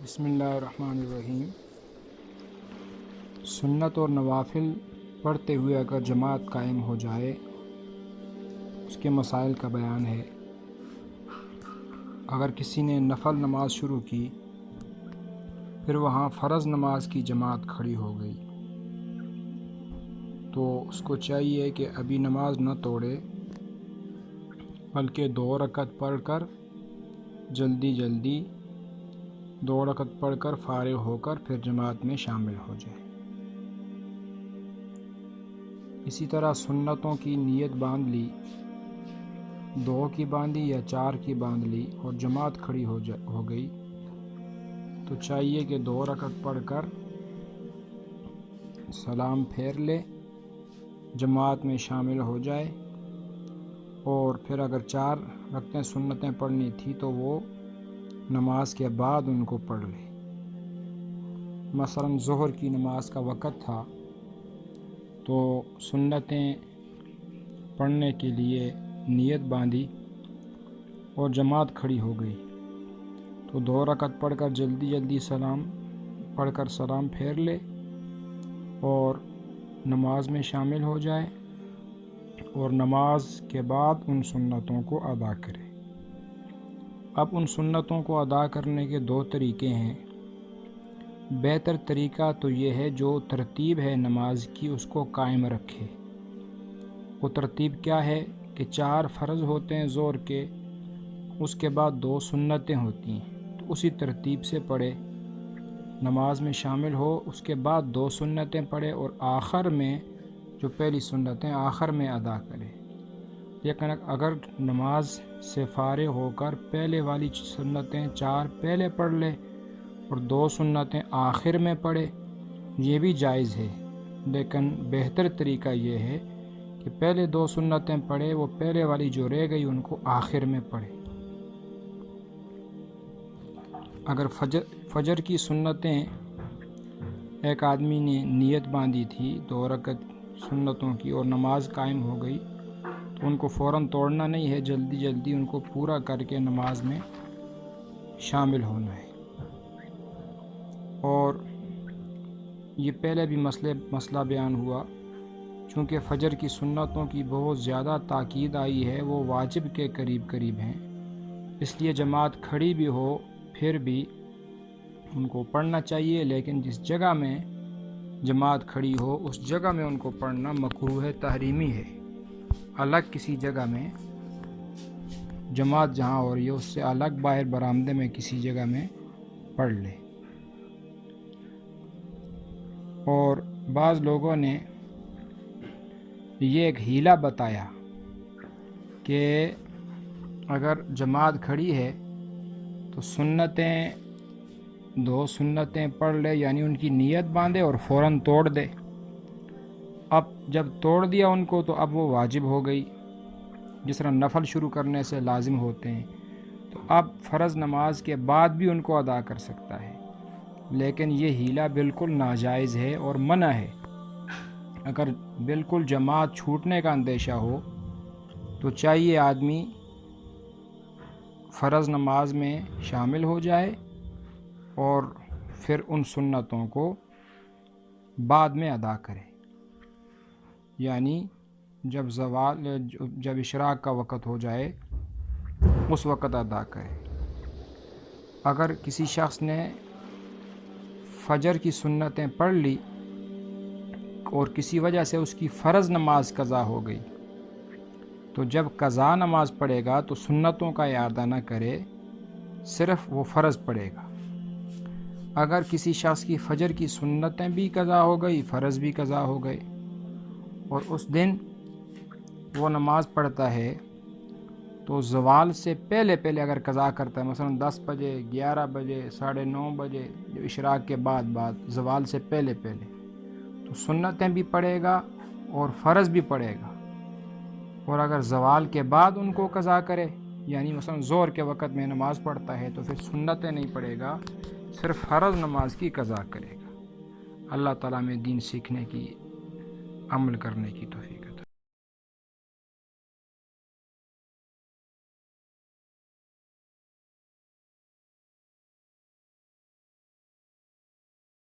بسم اللہ الرحمن الرحیم۔ سنت اور نوافل پڑھتے ہوئے اگر جماعت قائم ہو جائے اس کے مسائل کا بیان ہے۔ اگر کسی نے نفل نماز شروع کی پھر وہاں فرض نماز کی جماعت کھڑی ہو گئی تو اس کو چاہیے کہ ابھی نماز نہ توڑے بلکہ 2 رکعت پڑھ کر جلدی 2 رکعت پڑھ کر فارغ ہو کر پھر جماعت میں شامل ہو جائے۔ اسی طرح سنتوں کی نیت باندھ لی، 2 کی باندھی یا 4 کی باندھ لی اور جماعت کھڑی ہو گئی تو چاہیے کہ 2 رکعت پڑھ کر سلام پھیر لے، جماعت میں شامل ہو جائے، اور پھر اگر 4 رکعتیں سنتیں پڑھنی تھی تو وہ نماز کے بعد ان کو پڑھ لے۔ مثلا ظہر کی نماز کا وقت تھا تو سنتیں پڑھنے کے لیے نیت باندھی اور جماعت کھڑی ہو گئی تو 2 رکعت پڑھ کر جلدی سلام پڑھ کر سلام پھیر لے اور نماز میں شامل ہو جائے اور نماز کے بعد ان سنتوں کو ادا کرے۔ اب ان سنتوں کو ادا کرنے کے 2 طریقے ہیں۔ بہتر طریقہ تو یہ ہے جو ترتیب ہے نماز کی اس کو قائم رکھے۔ وہ ترتیب کیا ہے کہ 4 فرض ہوتے ہیں ظہر کے، اس کے بعد 2 سنتیں ہوتی ہیں تو اسی ترتیب سے پڑھے، نماز میں شامل ہو، اس کے بعد 2 سنتیں پڑھے اور آخر میں جو پہلی سنتیں آخر میں ادا کرے۔ لیکن اگر نماز سے فارغ ہو کر پہلے والی سنتیں 4 پہلے پڑھ لے اور 2 سنتیں آخر میں پڑھے، یہ بھی جائز ہے، لیکن بہتر طریقہ یہ ہے کہ پہلے 2 سنتیں پڑھے، وہ پہلے والی جو رہ گئی ان کو آخر میں پڑھے۔ اگر فجر کی سنتیں ایک آدمی نے نیت باندھی تھی 2 رکعت سنتوں کی اور نماز قائم ہو گئی تو ان کو فوراً توڑنا نہیں ہے، جلدی ان کو پورا کر کے نماز میں شامل ہونا ہے۔ اور یہ پہلے بھی مسئلہ بیان ہوا، چونکہ فجر کی سنتوں کی بہت زیادہ تاکید آئی ہے، وہ واجب کے قریب ہیں، اس لیے جماعت کھڑی بھی ہو پھر بھی ان کو پڑھنا چاہیے، لیکن جس جگہ میں جماعت کھڑی ہو اس جگہ میں ان کو پڑھنا مکروہ ہے، تحریمی ہے۔ الگ کسی جگہ میں جماعت جہاں ہو رہی ہے اس سے الگ باہر برآمدے میں کسی جگہ میں پڑھ لے۔ اور بعض لوگوں نے یہ ایک حیلہ بتایا کہ اگر جماعت کھڑی ہے تو 2 سنتیں پڑھ لے، یعنی ان کی نیت باندھے اور فوراً توڑ دے۔ اب جب توڑ دیا ان کو تو اب وہ واجب ہو گئی، جس طرح نفل شروع کرنے سے لازم ہوتے ہیں، تو اب فرض نماز کے بعد بھی ان کو ادا کر سکتا ہے، لیکن یہ حیلہ بالکل ناجائز ہے اور منع ہے۔ اگر بالکل جماعت چھوٹنے کا اندیشہ ہو تو چاہیے آدمی فرض نماز میں شامل ہو جائے اور پھر ان سنتوں کو بعد میں ادا کرے، یعنی جب اشراق کا وقت ہو جائے اس وقت ادا کرے۔ اگر کسی شخص نے فجر کی سنتیں پڑھ لی اور کسی وجہ سے اس کی فرض نماز قضا ہو گئی تو جب قضا نماز پڑھے گا تو سنتوں کا اعادہ نہ کرے، صرف وہ فرض پڑھے گا۔ اگر کسی شخص کی فجر کی سنتیں بھی قضا ہو گئی، فرض بھی قضا ہو گئے، اور اس دن وہ نماز پڑھتا ہے تو زوال سے پہلے اگر قضا کرتا ہے، مثلا 10 بجے، 11 بجے، 9:30 بجے، جو اشراق کے بعد زوال سے پہلے تو سنتیں بھی پڑھے گا اور فرض بھی پڑھے گا۔ اور اگر زوال کے بعد ان کو قضا کرے، یعنی مثلا ظہر کے وقت میں نماز پڑھتا ہے تو پھر سنتیں نہیں پڑھے گا، صرف فرض نماز کی قضا کرے گا۔ اللہ تعالیٰ میں دین سیکھنے کی، عمل کرنے کی توفیق۔